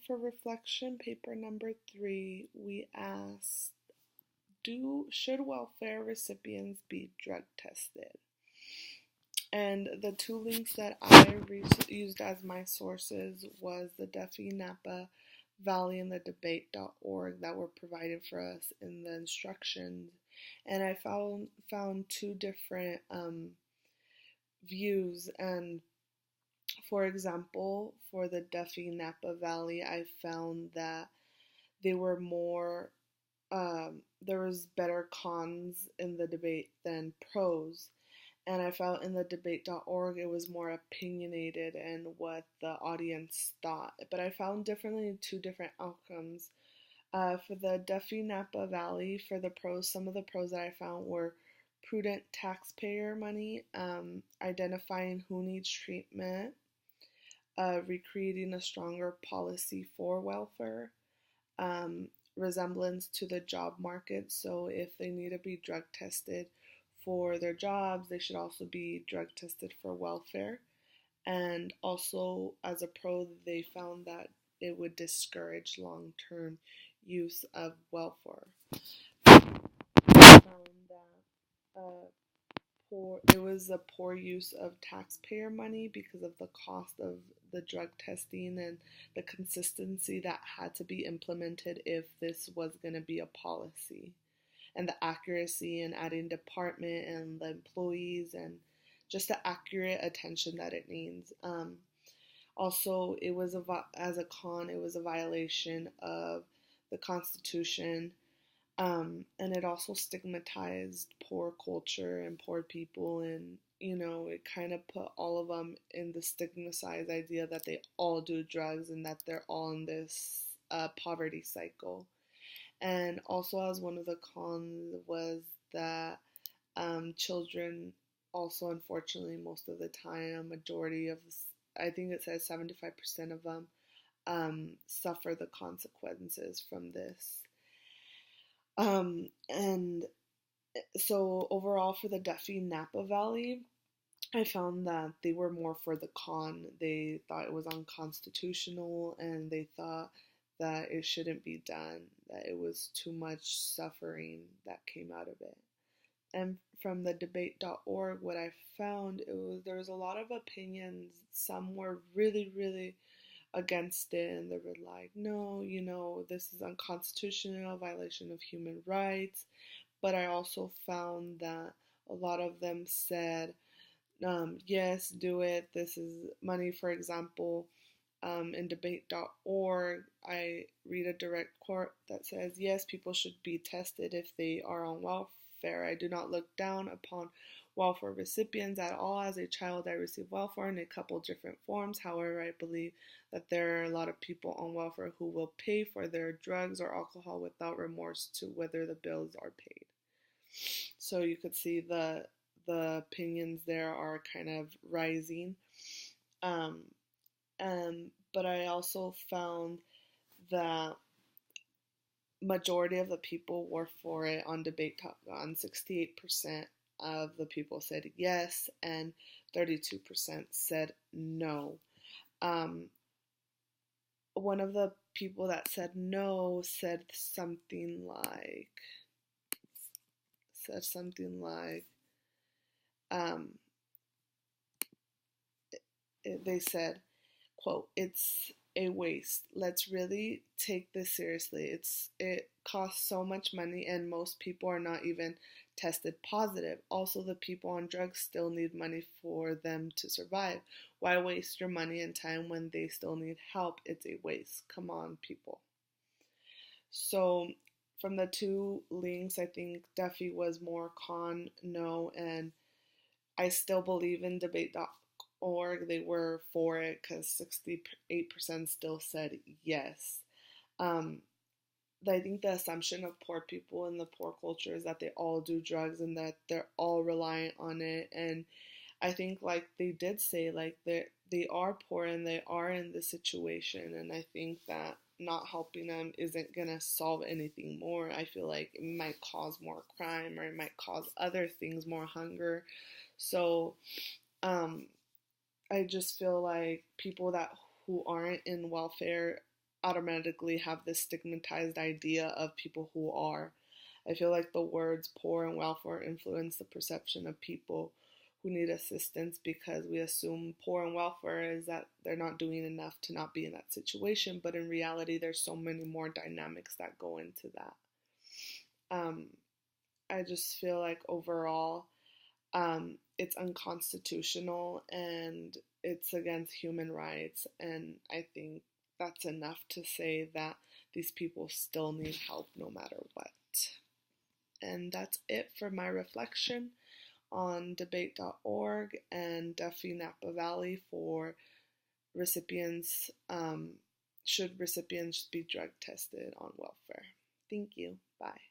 for reflection paper number 3, we asked, should welfare recipients be drug tested? And the two links that I used as my sources was the Duffy Napa Valley and the debate.org that were provided for us in the instructions. And I found two different views. And for example, for the Duffy Napa Valley, I found that they were more there was better cons in the debate than pros. And I felt in the debate.org it was more opinionated and what the audience thought. But I found differently two different outcomes. For the Duffy Napa Valley, for the pros, some of the pros that I found were prudent taxpayer money, identifying who needs treatment, recreating a stronger policy for welfare, resemblance to the job market. So if they need to be drug tested for their jobs, they should also be drug tested for welfare. And also, as a pro, they found that it would discourage long-term use of welfare. They found that it was a poor use of taxpayer money because of the cost of the drug testing and the consistency that had to be implemented if this was going to be a policy, and the accuracy in adding department and the employees and just the accurate attention that it needs. Also, it was as a con, it was a violation of the Constitution, and it also stigmatized poor culture and poor people, and it kind of put all of them in the stigmatized idea that they all do drugs and that they're all in this poverty cycle. And also, as one of the cons was that children also, unfortunately, most of the time, a majority of, I think it says 75% of them suffer the consequences from this. And so overall for the Duffy Napa Valley, I found that they were more for the con. They thought it was unconstitutional and they thought that it shouldn't be done, that it was too much suffering that came out of it. And from the debate.org, what I found, there was a lot of opinions. Some were really, really against it, and they were like, no, this is unconstitutional, violation of human rights. But I also found that a lot of them said, yes, do it. This is money. For example, in debate.org, I read a direct quote that says, yes, people should be tested if they are on welfare. I do not look down upon welfare recipients at all. As a child, I received welfare in a couple different forms. However, I believe that there are a lot of people on welfare who will pay for their drugs or alcohol without remorse to whether the bills are paid. So you could see the opinions there are kind of rising. But I also found that majority of the people were for it on debate.com. 68% of the people said yes, and 32% said no. One of the people that said no said something like, they said, quote, "It's a waste. Let's really take this seriously. It costs so much money and most people are not even tested positive. Also, the people on drugs still need money for them to survive. Why waste your money and time when they still need help? It's a waste. Come on, people." So from the two links, I think Duffy was more con, no, and I still believe in debate.org. They were for it because 68% still said yes. I think the assumption of poor people in the poor culture is that they all do drugs and that they're all reliant on it. And I think, like they did say, like they are poor and they are in this situation. And I think that not helping them isn't gonna solve anything more. I feel like it might cause more crime or it might cause other things, more hunger. So I just feel like people who aren't in welfare automatically have this stigmatized idea of people who are. I feel like the words poor and welfare influence the perception of people who need assistance because we assume poor and welfare is that they're not doing enough to not be in that situation, but in reality, there's so many more dynamics that go into that. Um, I just feel like overall, it's unconstitutional and it's against human rights, and I think that's enough to say that these people still need help no matter what. And that's it for my reflection on debate.org and Duffy Napa Valley for recipients. Should recipients be drug tested on welfare? Thank you. Bye.